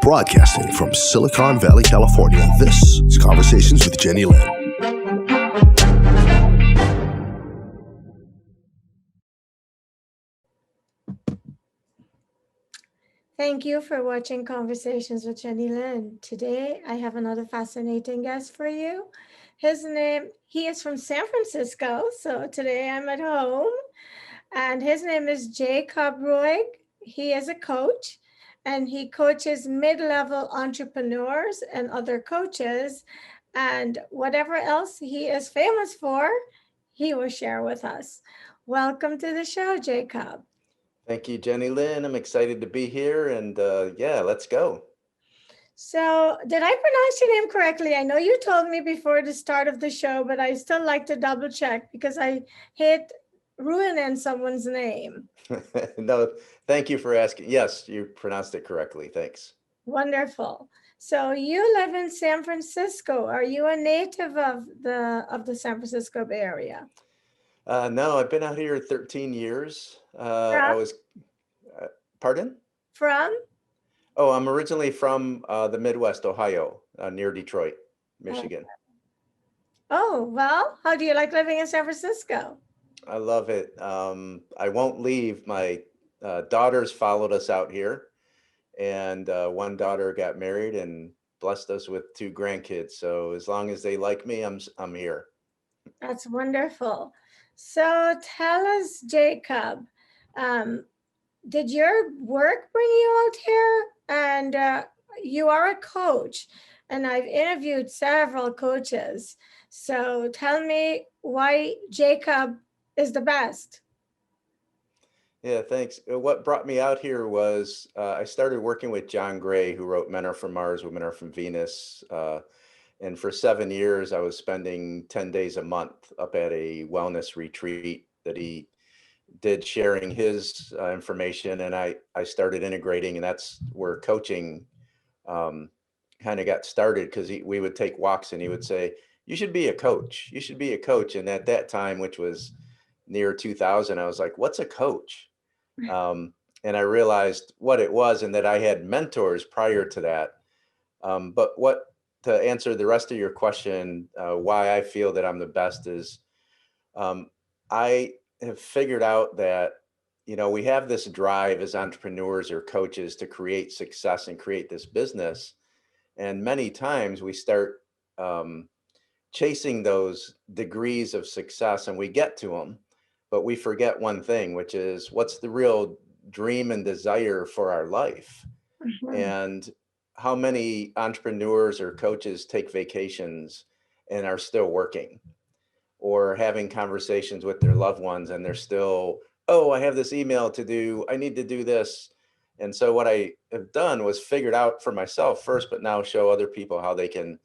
Broadcasting from Silicon Valley, California, this is Conversations with Jennylyn. Thank you for watching Conversations with Jennylyn. Today, I have another fascinating guest for you. He is from San Francisco, so today I'm at home. And his name is Jacob Roig. He is a coach, and he coaches mid-level entrepreneurs and other coaches. And whatever else he is famous for, he will share with us. Welcome to the show, Jacob. Thank you, Jennylyn. I'm excited to be here, and yeah, let's go. So, did I pronounce your name correctly? I know you told me before the start of the show, but I still like to double check because I hate ruining someone's name. No, thank you for asking. Yes, you pronounced it correctly. Thanks. Wonderful. So you live in San Francisco. Are you a native of the San Francisco Bay Area? No, I've been out here 13 years. From? Pardon? From? Oh, I'm originally from the Midwest, Ohio, near Detroit, Michigan. Oh, well, how do you like living in San Francisco? I love it. I won't leave. My daughters followed us out here, and one daughter got married and blessed us with 2 grandkids. So as long as they like me, I'm here. That's wonderful. So tell us, Jacob, did your work bring you out here? And you are a coach, and I've interviewed several coaches. So tell me why Jacob is the best. Yeah, thanks. What brought me out here was I started working with John Gray, who wrote Men Are From Mars, Women Are From Venus. And for 7 years, I was spending 10 days a month up at a wellness retreat that he did, sharing his information. And I started integrating, and that's where coaching kind of got started, because we would take walks and he would say, you should be a coach. You should be a coach. And at that time, which was near 2000, I was like, what's a coach? And I realized what it was, and that I had mentors prior to that. But to answer the rest of your question, why I feel that I'm the best is I have figured out that, we have this drive as entrepreneurs or coaches to create success and create this business. And many times we start chasing those degrees of success, and we get to them, but we forget one thing, which is what's the real dream and desire for our life. Mhm. And how many entrepreneurs or coaches take vacations and are still working, or having conversations with their loved ones and they're still, oh, I have this email to do, I need to do this. And so what I have done was figured out for myself first, but now show other people how they can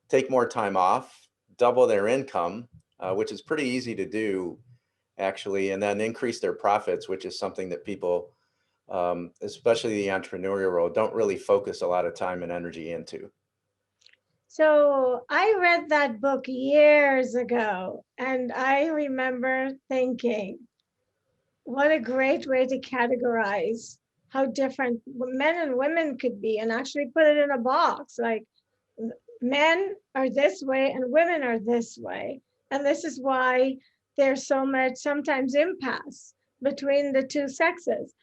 take more time off, double their income, which is pretty easy to do actually, and then increase their profits, which is something that people, especially the entrepreneurial world, don't really focus a lot of time and energy into. So I read that book years ago, and I remember thinking, what a great way to categorize how different men and women could be, and actually put it in a box. Like, men are this way and women are this way. And this is why there's so much sometimes impasse between the two sexes.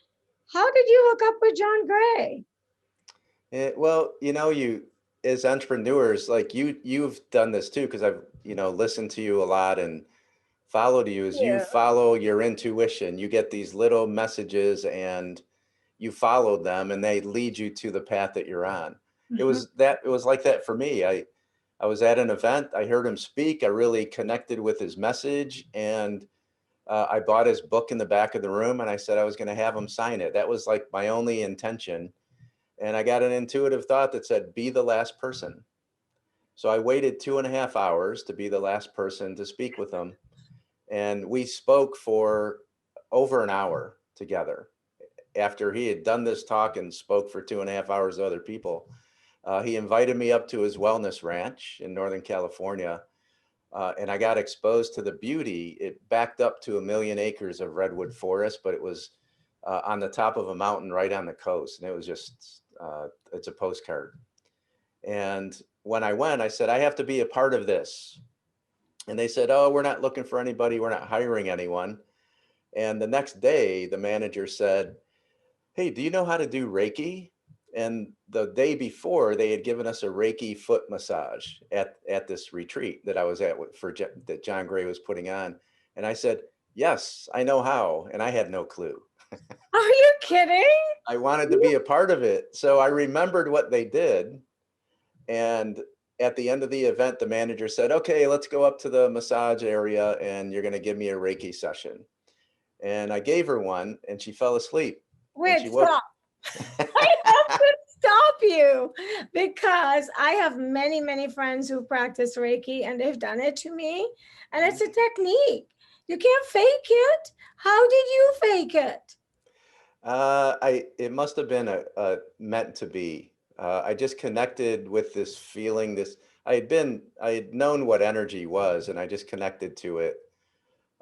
How did you hook up with John Gray? Well, you as entrepreneurs, like you've done this too, because I've listened to you a lot and followed you. As you Yeah. follow your intuition, you get these little messages and you follow them, and they lead you to the path that you're on. It was like that for me. I was at an event, I heard him speak, I really connected with his message, and I bought his book in the back of the room, and I said I was going to have him sign it. That was like my only intention. And I got an intuitive thought that said, be the last person. So I waited 2.5 hours to be the last person to speak with him. And we spoke for over an hour together. After he had done this talk and spoke for 2.5 hours to other people, he invited me up to his wellness ranch in Northern California. And I got exposed to the beauty. It backed up to 1 million acres of redwood forest, but it was on the top of a mountain right on the coast. And it was just It's a postcard. And when I went, I said, I have to be a part of this. And they said, oh, we're not looking for anybody. We're not hiring anyone. And the next day, the manager said, hey, do you know how to do Reiki? And the day before, they had given us a Reiki foot massage at this retreat that I was at that John Gray was putting on. And I said, yes, I know how. And I had no clue. Are you kidding? I wanted to be a part of it. So I remembered what they did. And at the end of the event, the manager said, okay, let's go up to the massage area and you're going to give me a Reiki session. And I gave her one and she fell asleep. Wait, she woke. stop. I have to stop you because I have many, many friends who practice Reiki and they've done it to me. And it's a technique. You can't fake it. How did you fake it? It must have been a meant to be. I just connected with this feeling, I had known what energy was and I just connected to it,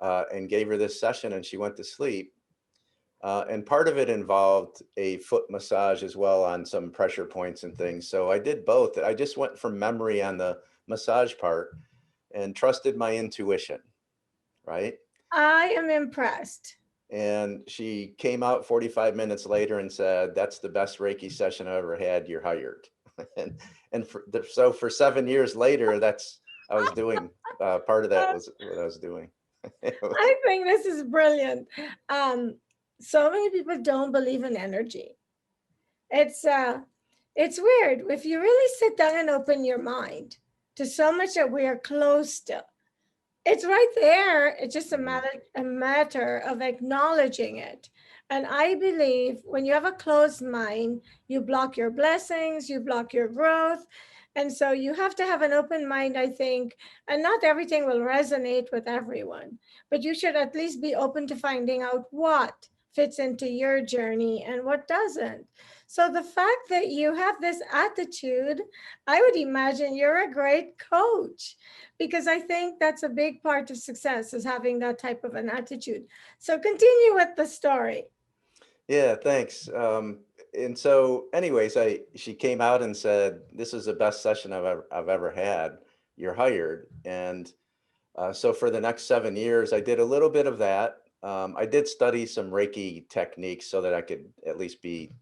and gave her this session and she went to sleep. And part of it involved a foot massage as well on some pressure points and things. So I did both. I just went from memory on the massage part and trusted my intuition, right? I am impressed. And she came out 45 minutes later and said, that's the best Reiki session I've ever had. You're hired. So for 7 years later, I was doing, part of that was what I was doing. I think this is brilliant. So many people don't believe in energy. It's weird. If you really sit down and open your mind to so much that we are close to, it's right there. It's just a matter of acknowledging it. And I believe when you have a closed mind, you block your blessings, you block your growth. And so you have to have an open mind, I think, and not everything will resonate with everyone, but you should at least be open to finding out what fits into your journey and what doesn't. So the fact that you have this attitude, I would imagine you're a great coach, because I think that's a big part of success is having that type of an attitude. So continue with the story. Yeah, thanks. And so anyways, she came out and said, this is the best session I've ever had. You're hired. And so for the next 7 years, I did a little bit of that. I did study some Reiki techniques so that I could at least be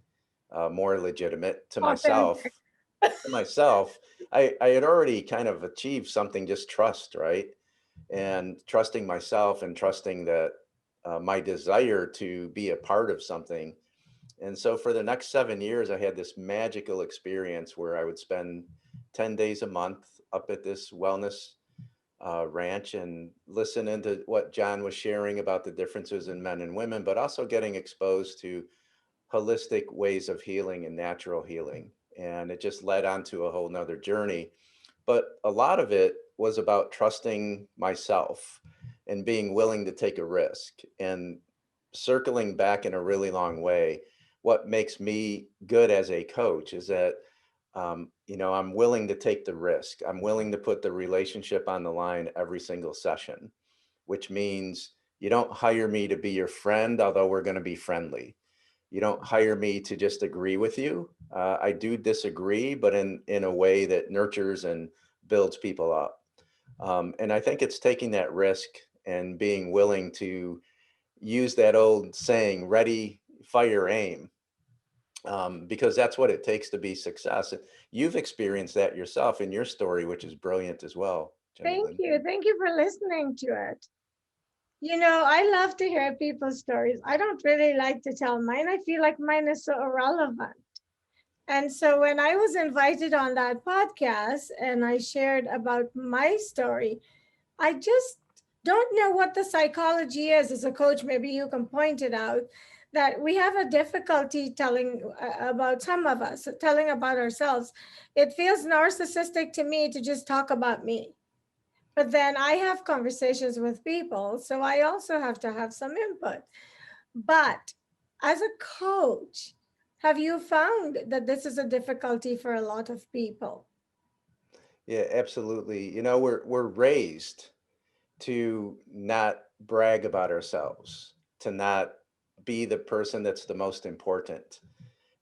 more legitimate to myself. Authentic. To myself, I had already kind of achieved something, just trust, right? And trusting myself and trusting that my desire to be a part of something. And so for the next 7 years, I had this magical experience where I would spend 10 days a month up at this wellness ranch and listen into what John was sharing about the differences in men and women, but also getting exposed to holistic ways of healing and natural healing. And it just led on to a whole nother journey. But a lot of it was about trusting myself and being willing to take a risk. And circling back in a really long way, what makes me good as a coach is that I'm willing to take the risk. I'm willing to put the relationship on the line every single session, which means you don't hire me to be your friend, although we're going to be friendly. You don't hire me to just agree with you. I do disagree, but in a way that nurtures and builds people up. And I think it's taking that risk and being willing to use that old saying, ready, fire, aim, because that's what it takes to be success. You've experienced that yourself in your story, which is brilliant as well, Thank Jennylyn. you. Thank you for listening to it. I love to hear people's stories. I don't really like to tell mine. I feel like mine is so irrelevant. And so when I was invited on that podcast and I shared about my story, I just don't know what the psychology is. As a coach, maybe you can point it out, that we have a difficulty telling about, some of us, telling about ourselves. It feels narcissistic to me to just talk about me. But then I have conversations with people, so I also have to have some input. But as a coach, have you found that this is a difficulty for a lot of people? Yeah, absolutely. We're raised to not brag about ourselves, to not be the person that's the most important.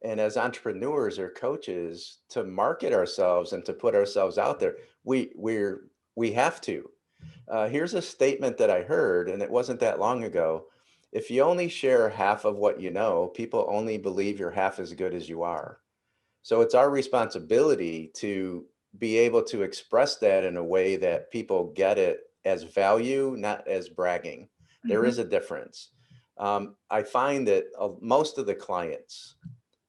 And as entrepreneurs or coaches, to market ourselves and to put ourselves out there, we have to. Here's a statement that I heard, and it wasn't that long ago. If you only share half of what you know, people only believe you're half as good as you are. So it's our responsibility to be able to express that in a way that people get it as value, not as bragging. There Mhm. is a difference. I find that most of the clients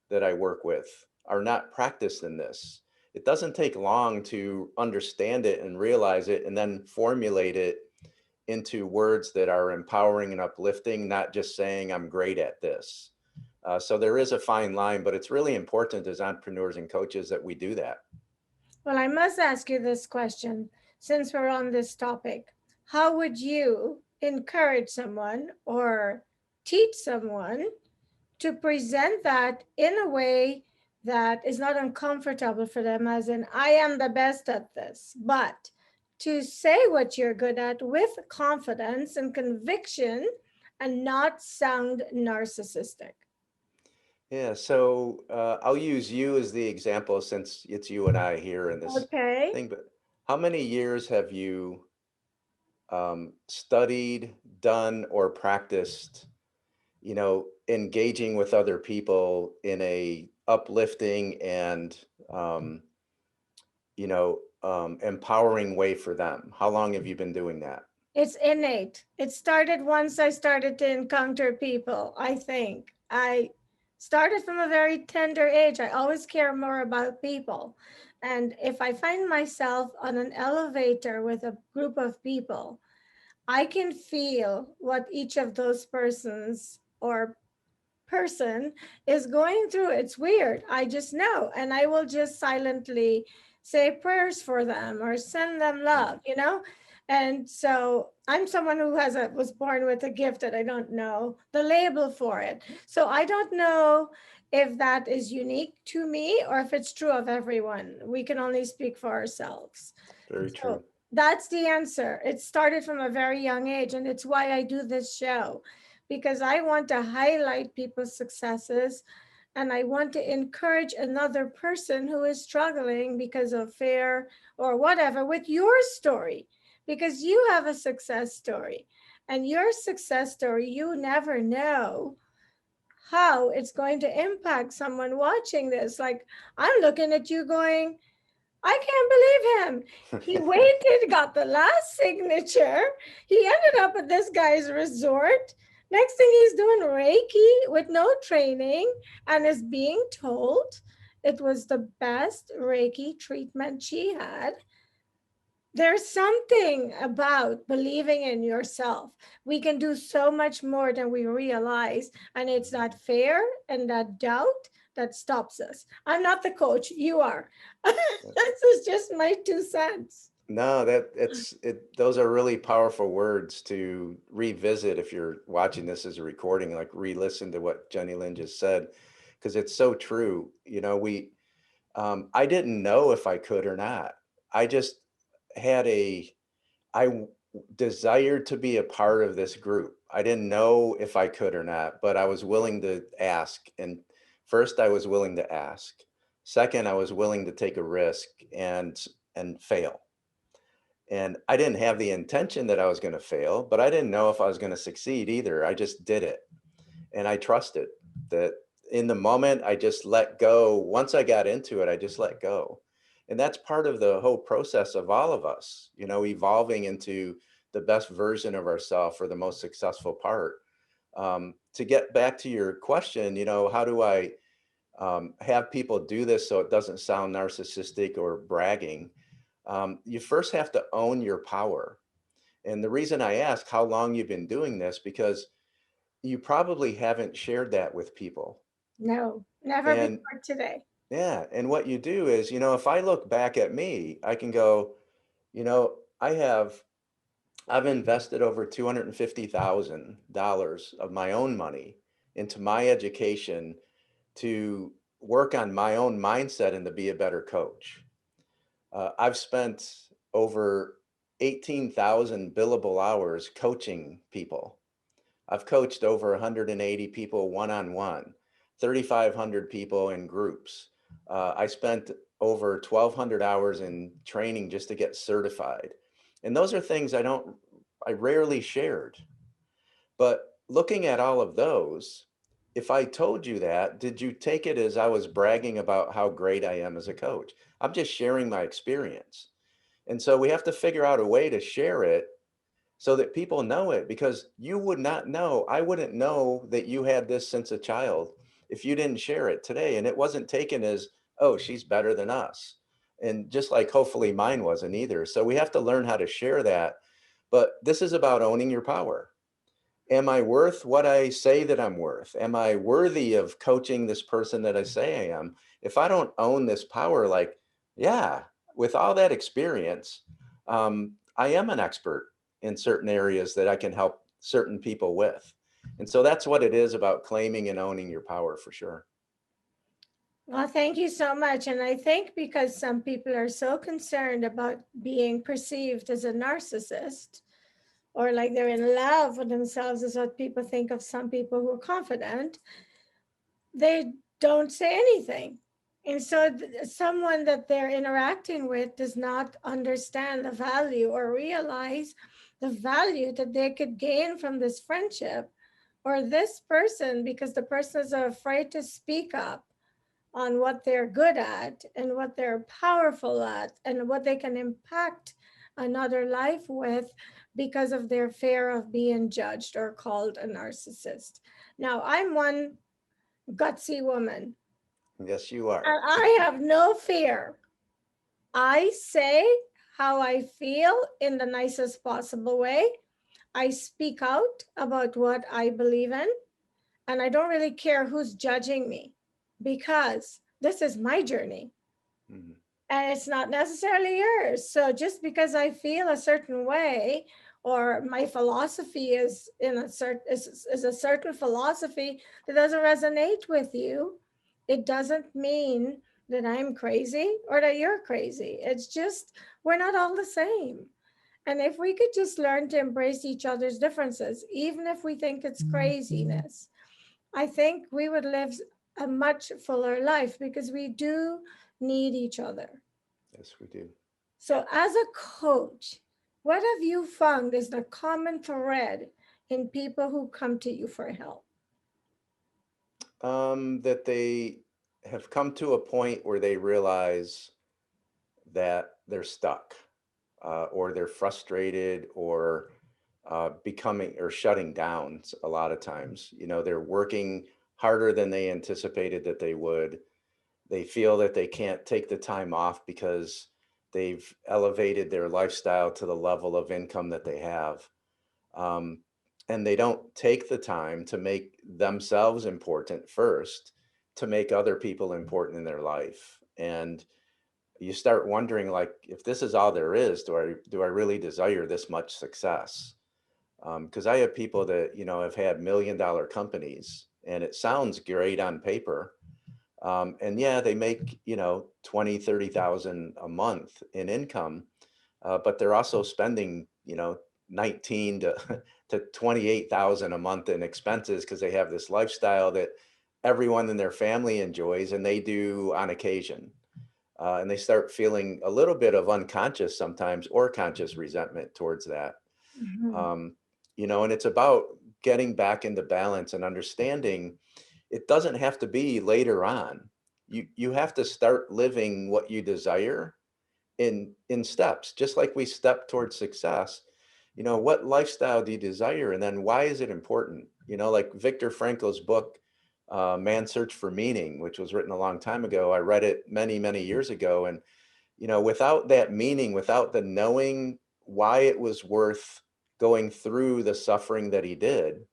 that I work with are not practiced in this. It doesn't take long to understand it and realize it and then formulate it into words that are empowering and uplifting, not just saying, I'm great at this. So there is a fine line, but it's really important as entrepreneurs and coaches that we do that. Well, I must ask you this question since we're on this topic. How would you encourage someone or teach someone to present that in a way that is not uncomfortable for them, as in, I am the best at this, but to say what you're good at with confidence and conviction and not sound narcissistic? Yeah, so I'll use you as the example since it's you and I here in this Okay. thing, but how many years have you studied, done, or practiced, engaging with other people in a uplifting and, empowering way for them? How long have you been doing that? It's innate. It started once I started to encounter people, I think. I started from a very tender age. I always care more about people. And if I find myself on an elevator with a group of people, I can feel what each of those persons or person is going through. It's weird. I just know. And I will just silently say prayers for them or send them Mm, love. And so I'm someone who was born with a gift that I don't know the label for it. So I don't know if that is unique to me or if it's true of everyone. We can only speak for ourselves. very So true. that's the answer. It started from a very young age, and it's why I do this show, because I want to highlight people's successes and I want to encourage another person who is struggling because of fear or whatever with your story, because you have a success story. And your success story, you never know how it's going to impact someone watching this. Like, I'm looking at you going, I can't believe him. He waited, got the last signature. He ended up at this guy's resort. Next thing he's doing Reiki with no training and is being told it was the best Reiki treatment she had. There's something about believing in yourself. We can do so much more than we realize. And it's that fear and that doubt that stops us. I'm not the coach, you are. This is just my 2 cents. No, it's it. Those are really powerful words to revisit if you're watching this as a recording, like re-listen to what Jennylyn just said, because it's so true. I didn't know if I could or not. I just had I desired to be a part of this group. I didn't know if I could or not, but I was willing to ask. And first, I was willing to ask. Second, I was willing to take a risk and fail. And I didn't have the intention that I was going to fail, but I didn't know if I was going to succeed either. I just did it. And I trusted that in the moment, I just let go. Once I got into it, I just let go. And that's part of the whole process of all of us, evolving into the best version of ourselves for the most successful part. To get back to your question, how do I have people do this so it doesn't sound narcissistic or bragging? You first have to own your power. And the reason I ask how long you've been doing this, because you probably haven't shared that with people. No, never And before today. yeah, and what you do is, if I look back at me, I can go, you know, I have I've invested over $250,000 of my own money into my education to work on my own mindset and to be a better coach. I've spent over 18,000 billable hours coaching people. I've coached over 180 people one-on-one. 3,500 people in groups. I spent over 1,200 hours in training just to get certified. And those are things I rarely shared. But looking at all of those, if I told you that, did you take it as I was bragging about how great I am as a coach? I'm just sharing my experience. And so we have to figure out a way to share it so that people know it, because you would not know, I wouldn't know that you had this since a child if you didn't share it today. And it wasn't taken as, oh, she's better than us. And just like hopefully mine wasn't either. So we have to learn how to share that. But this is about owning your power. Am I worth what I say that I'm worth? Am I worthy of coaching this person that I say I am? If I don't own this power, like, yeah, with all that experience, I am an expert in certain areas that I can help certain people with. And so that's what it is about claiming and owning your power, for sure. Well, thank you so much. And I think because some people are so concerned about being perceived as a narcissist, or like they're in love with themselves, is what people think of some people who are confident, they don't say anything. And so someone that they're interacting with does not understand the value or realize the value that they could gain from this friendship or this person, because the person is afraid to speak up on what they're good at and what they're powerful at and what they can impact another life with, because of their fear of being judged or called a narcissist. Now, I'm one gutsy woman. Yes, you are. And I have no fear. I say how I feel in the nicest possible way. I speak out about what I believe in, and I don't really care who's judging me, because this is my journey. Mhm. And it's not necessarily yours. So just because I feel a certain way, or my philosophy is is a certain philosophy that doesn't resonate with you, it doesn't mean that I'm crazy or that you're crazy. It's just we're not all the same. And if we could just learn to embrace each other's differences, even if we think it's craziness, I think we would live a much fuller life, because we do need each other. Yes, we do. So, as a coach, what have you found is the common thread in people who come to you for help? That they have come to a point where they realize that they're stuck, or they're frustrated, or becoming or shutting down a lot of times. You know, they're working harder than they anticipated that they would. They feel that they can't take the time off because they've elevated their lifestyle to the level of income that they have. Um, and they don't take the time to make themselves important first, to make other people important in their life. And you start wondering, like, if this is all there is, do I really desire this much success? Because I have people that, you know, have had $1 million companies, and it sounds great on paper. And yeah, they make, you know, 20, 30,000 a month in income, but they're also spending, you know, 19 to 28,000 a month in expenses, because they have this lifestyle that everyone in their family enjoys and they do on occasion. And they start feeling a little bit of unconscious sometimes, or conscious resentment towards that. Mhm. Um, you know, and it's about getting back into balance and understanding it doesn't have to be later on. You have to start living what you desire in steps, just like we step towards success. You know, what lifestyle do you desire, and then why is it important? You know, like Viktor Frankl's book, Man's Search for Meaning, which was written a long time ago. I read it many years ago, and you know, without that meaning, without the knowing why it was worth going through the suffering that he did,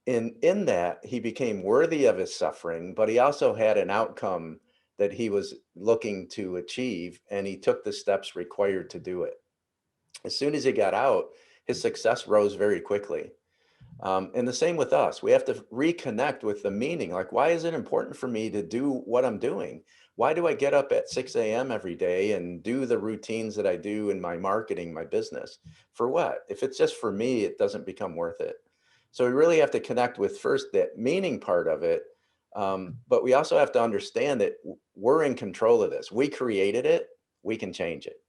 in that he became worthy of his suffering, but he also had an outcome that he was looking to achieve, and he took the steps required to do it. As soon as he got out, his success rose very quickly. And the same with us. We have to reconnect with the meaning. Like, why is it important for me to do what I'm doing? Why do I get up at 6 a.m. every day and do the routines that I do in my marketing, my business? For what? If it's just for me, it doesn't become worth it. So we really have to connect with first that meaning part of it, But we also have to understand that we're in control of this. We created it. We can change it.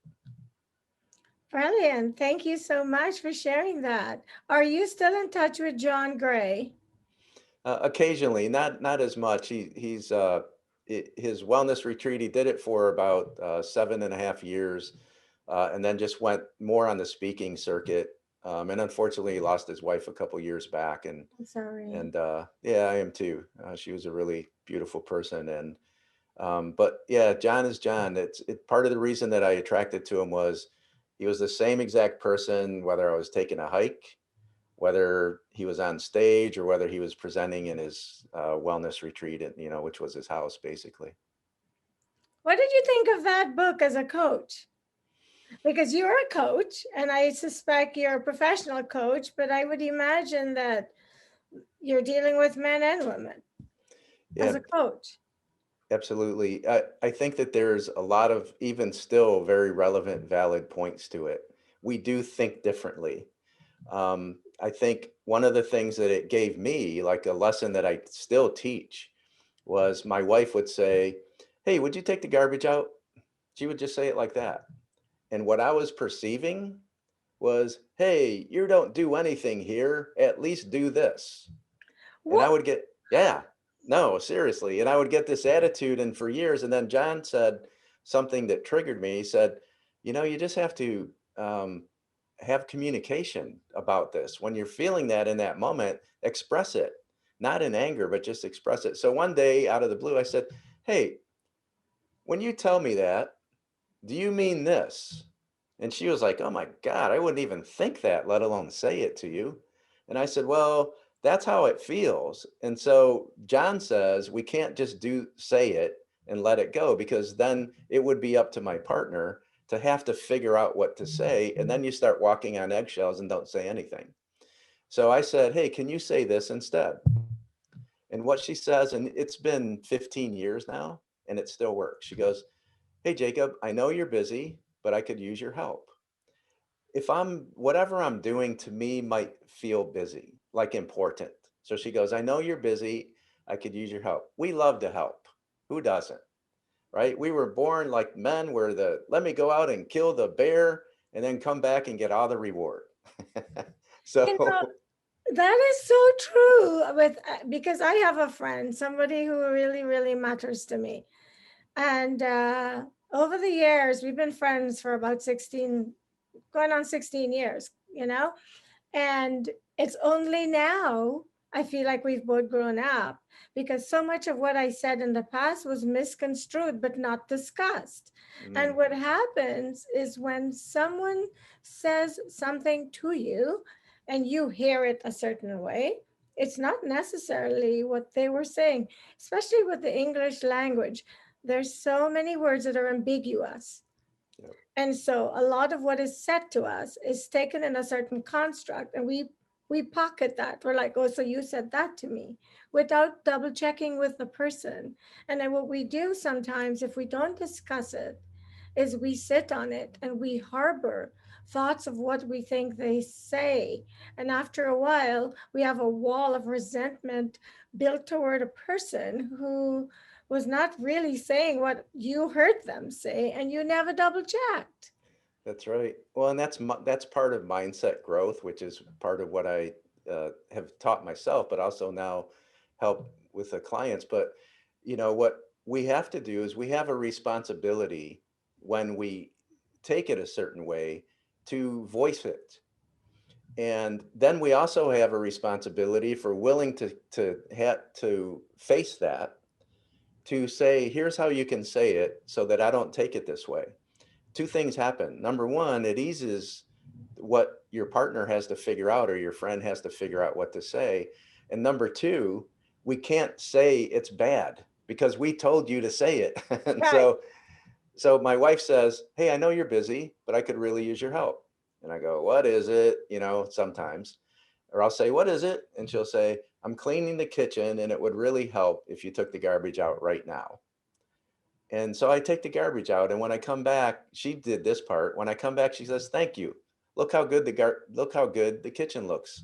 Brilliant. Thank you so much for sharing that. Are you still in touch with John Gray? Occasionally, not as much. His wellness retreat. He did it for about 7.5 years, and then just went more on the speaking circuit. And unfortunately, he lost his wife a couple years back. And I'm sorry. yeah, I am too. She was a really beautiful person. And but yeah, John is John. Part of the reason that I attracted to him was he was the same exact person, whether I was taking a hike, whether he was on stage, or whether he was presenting in his wellness retreat, and which was his house basically. What did you think of that book as a coach? Because you're a coach, and I suspect you're a professional coach, but I would imagine that you're dealing with men and women as Yeah, a coach. absolutely. I think that there's a lot of even still very relevant, valid points to it. We do think differently. I think one of the things that it gave me, like a lesson that I still teach, was my wife would say, "Hey, would you take the garbage out?" She would just say it like that. And what I was perceiving was, "Hey, you don't do anything here. At least do this." And I What? would get, "Yeah, no, seriously." And I would get this attitude. And for years, and then John said something that triggered me. He said, "You just have to have communication about this. When you're feeling that in that moment, express it, not in anger, but just express it." So one day out of the blue, I said, "Hey, when you tell me that, do you mean this?" And she was like, "Oh my God, I wouldn't even think that, let alone say it to you." And I said, "Well, that's how it feels." And so John says we can't just say it and let it go, because then it would be up to my partner to have to figure out what to say. And then you start walking on eggshells and don't say anything. So I said, "Hey, can you say this instead?" And what she says, and it's been 15 years now, and it still works. She goes, "Hey, Jacob, I know you're busy, but I could use your help. If whatever I'm doing to me might feel busy, like important." So she goes, "I know you're busy. I could use your help." We love to help. Who doesn't? Right? We were born like men where let me go out and kill the bear and then come back and get all the reward. You know, So that is so true because I have a friend, somebody who really, really matters to me. And over the years, we've been friends for about 16, going on 16 years, And it's only now I feel like we've both grown up because so much of what I said in the past was misconstrued but not discussed. And mm, what happens is when someone says something to you and you hear it a certain way, it's not necessarily what they were saying, especially with the English language. There's so many words that are ambiguous. yep, And so a lot of what is said to us is taken in a certain construct, and we pocket that. We're like, "Oh, so you said that to me," without double checking with the person. And then what we do sometimes, if we don't discuss it, is we sit on it and we harbor thoughts of what we think they say. And after a while, we have a wall of resentment built toward a person who was not really saying what you heard them say, and you never double checked. that's right. Well, and that's part of mindset growth, which is part of what I have taught myself, but also now help with the clients. But what we have to do is we have a responsibility when we take it a certain way to voice it. And then we also have a responsibility for willing to face that, to say, "Here's how you can say it so that I don't take it this way." Two things happen. Number one, it eases what your partner has to figure out, or your friend has to figure out what to say. And number two, we can't say it's bad because we told you to say it. And Right. so my wife says, "Hey, I know you're busy, but I could really use your help." And I go, "What is it?" Sometimes. Or I'll say, "What is it?" And she'll say, "I'm cleaning the kitchen and it would really help if you took the garbage out right now." And so I take the garbage out, and when I come back, she did this part. When I come back, she says, "Thank you. Look how good the kitchen looks."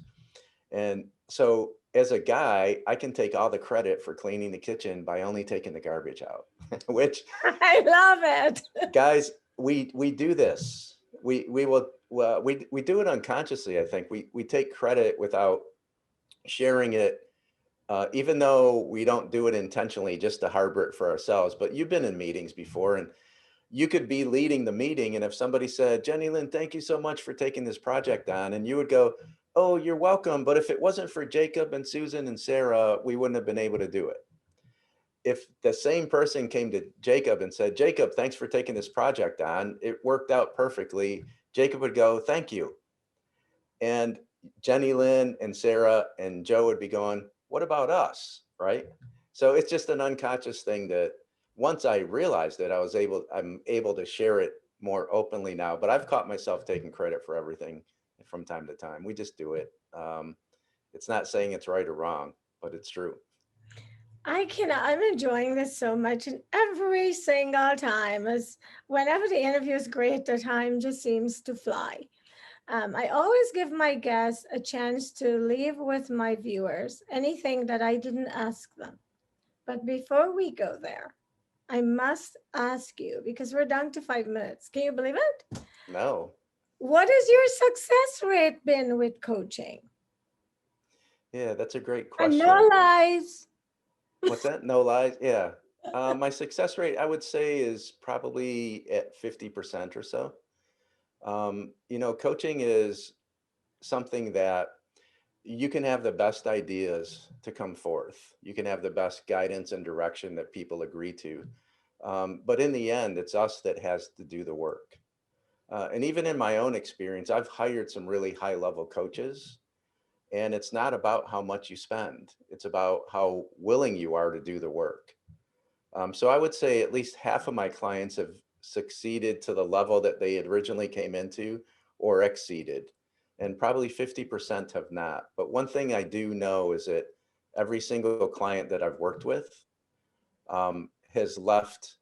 And so as a guy, I can take all the credit for cleaning the kitchen by only taking the garbage out, which I love it. guys, we do this. We will, well, we do it unconsciously. I think we take credit without sharing it, even though we don't do it intentionally just to harbor it for ourselves. But you've been in meetings before, and you could be leading the meeting, and if somebody said, Jennylyn, thank you so much for taking this project on, and you would go, oh, you're welcome, but if it wasn't for Jacob and Susan and Sarah, we wouldn't have been able to do it. If the same person came to Jacob and said, Jacob, thanks for taking this project on, it worked out perfectly, Jacob would go, thank you. And Jennylyn and Sarah and Joe would be going, what about us, right? So it's just an unconscious thing that once I realized it, I'm able to share it more openly now, but I've caught myself taking credit for everything from time to time. We just do it. It's not saying it's right or wrong, but it's true. I'm enjoying this so much, and every single time, as whenever the interview is great, the time just seems to fly. I always give my guests a chance to leave with my viewers anything that I didn't ask them. But before we go there, I must ask you, because we're down to 5 minutes. Can you believe it? No. What has your success rate been with coaching? Yeah, that's a great And question. no lies. What's that? No lies? Yeah. My success rate, I would say, is probably at 50% or so. Coaching is something that you can have the best ideas to come forth. You can have the best guidance and direction that people agree to. But in the end, it's us that has to do the work. And even in my own experience, I've hired some really high level coaches, and it's not about how much you spend. It's about how willing you are to do the work. So I would say at least half of my clients have succeeded to the level that they originally came into or exceeded, and probably 50% have not. But one thing I do know is that every single client that I've worked with has left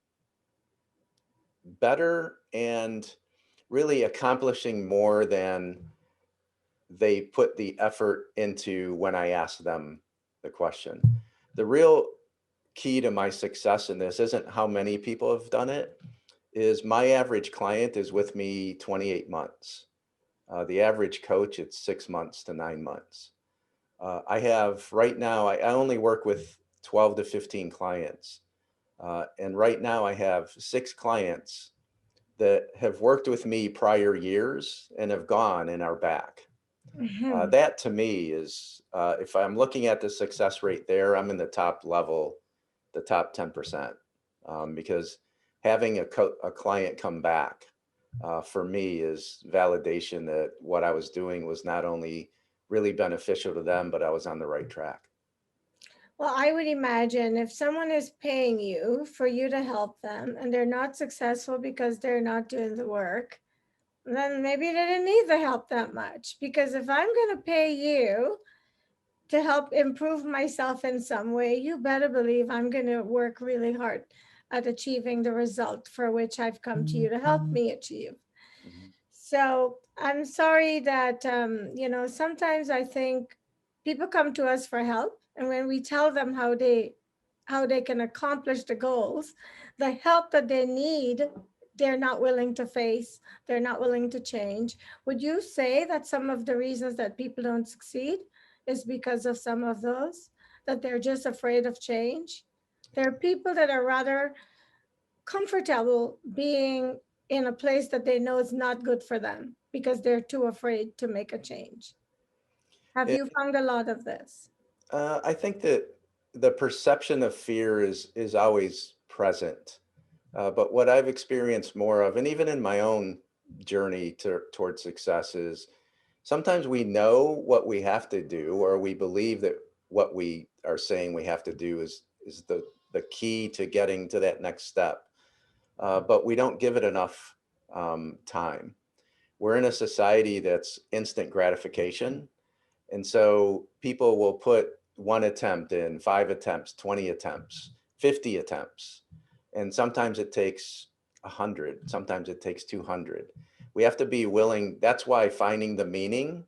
better and really accomplishing more than they put the effort into when I asked them the question. The real key to my success in this isn't how many people have done it, is my average client is with me 28 months. The average coach, it's 6 months to 9 months. I have right now, I only work with 12 to 15 clients. And right now I have 6 clients that have worked with me prior years and have gone and are back. Mhm. That to me is, if I'm looking at the success rate there, I'm in the top level, the top 10%, because having a client come back for me is validation that what I was doing was not only really beneficial to them, but I was on the right track. Well, I would imagine if someone is paying you for you to help them and they're not successful because they're not doing the work, then maybe they didn't need the help that much. Because if I'm going to pay you to help improve myself in some way, you better believe I'm going to work really hard at achieving the result for which I've come to you to help me achieve. Mhm. So I'm sorry that, sometimes I think people come to us for help. And when we tell them how they can accomplish the goals, the help that they need, they're not willing to face, they're not willing to change. Would you say that some of the reasons that people don't succeed is because of some of those, that they're just afraid of change? There are people that are rather comfortable being in a place that they know is not good for them because they're too afraid to make a change. Have Yeah, you found a lot of this? I think that the perception of fear is always present. But what I've experienced more of, and even in my own journey towards success, is sometimes we know what we have to do, or we believe that what we are saying we have to do is the key to getting to that next step. But we don't give it enough time. We're in a society that's instant gratification. And so people will put one attempt in, 5 attempts, 20 attempts, 50 attempts. And sometimes it takes 100, sometimes it takes 200. We have to be willing. That's why finding the meaning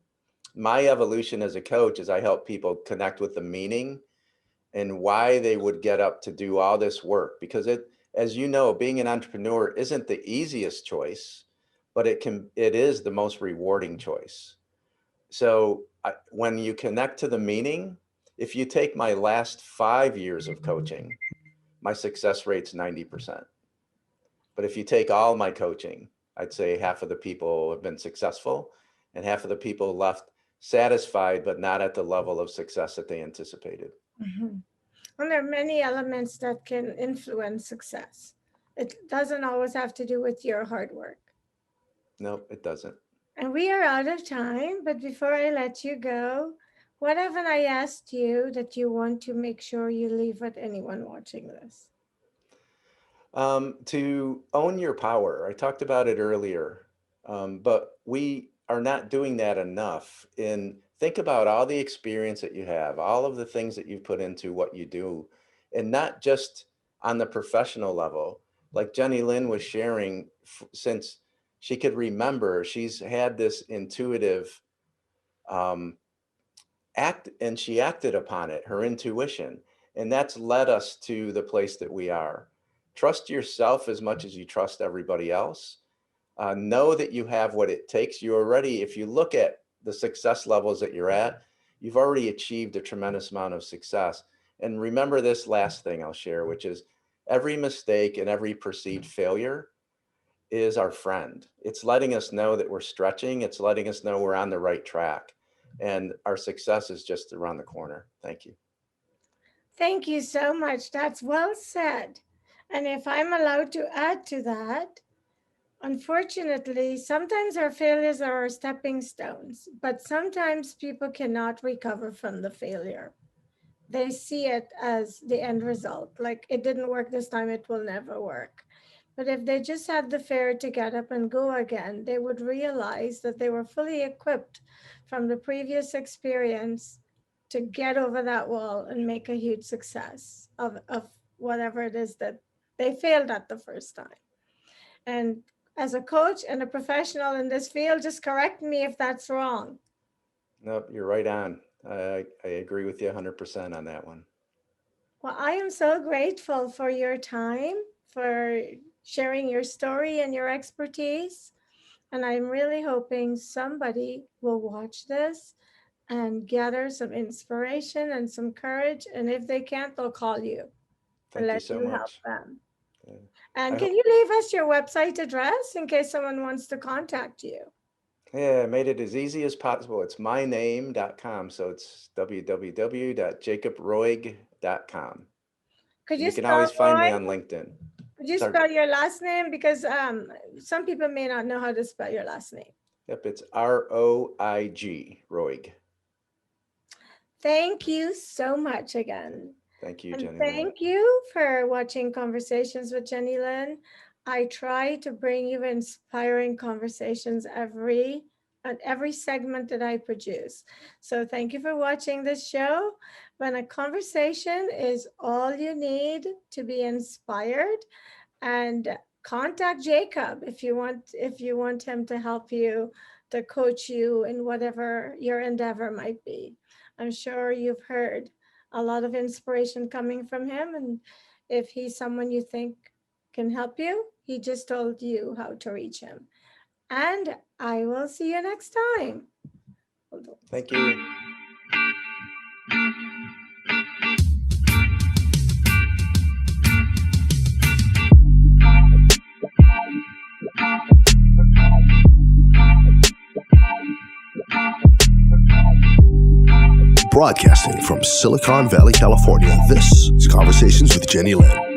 my evolution as a coach is I help people connect with the meaning and why they would get up to do all this work, because as you know, being an entrepreneur isn't the easiest choice, but it is the most rewarding choice. So when you connect to the meaning, if you take my last 5 years of coaching, my success rate's 90%. But if you take all my coaching, I'd say half of the people have been successful and half of the people left satisfied, but not at the level of success that they anticipated. Mm-hmm. And there are many elements that can influence success. It doesn't always have to do with your hard work. No, it doesn't. And we are out of time, but before I let you go, what haven't I asked you that you want to make sure you leave with anyone watching this? To own your power. I talked about it earlier, but we are not doing that enough. And think about all the experience that you have, all of the things that you've put into what you do, and not just on the professional level. Like Jennylyn was sharing, since she could remember, she's had this intuitive act, and she acted upon it, her intuition, and that's led us to the place that we are. Trust yourself as much as you trust everybody else. Know that you have what it takes. You already, if you look at the success levels that you're at, you've already achieved a tremendous amount of success. And remember this last thing I'll share, which is every mistake and every perceived failure is our friend. It's letting us know that we're stretching. It's letting us know we're on the right track. And our success is just around the corner. Thank you. Thank you so much. That's well said. And if I'm allowed to add to that, unfortunately, sometimes our failures are our stepping stones, but sometimes people cannot recover from the failure. They see it as the end result. Like, it didn't work this time, it will never work. But if they just had the fear to get up and go again, they would realize that they were fully equipped from the previous experience to get over that wall and make a huge success of whatever it is that they failed at the first time. And as a coach and a professional in this field, just correct me if that's wrong. Nope, you're right on. I agree with you 100% on that one. Well, I am so grateful for your time, for sharing your story and your expertise. And I'm really hoping somebody will watch this and gather some inspiration and some courage. And if they can't, they'll call you and Thank you let so you help much. them. Yeah. And I can you leave us your website address in case someone wants to contact you? Yeah, I made it as easy as possible. It's myname.com. So it's www.jacobroig.com. Could You you can spell always find me Roig? on LinkedIn. Could you Sorry. spell your last name? Because some people may not know how to spell your last name. Yep, it's Roig, Roig. Thank you so much again. Thank you, And Jennylyn. thank you for watching Conversations with Jennylyn. I try to bring you inspiring conversations at every segment that I produce. So thank you for watching this show. When a conversation is all you need to be inspired, and contact Jacob if you want him to help you, to coach you in whatever your endeavor might be. I'm sure you've heard a lot of inspiration coming from him, and if he's someone you think can help you, he just told you how to reach him. And I will see you next time. Thank you. Broadcasting from Silicon Valley, California, this is Conversations with Jennylyn.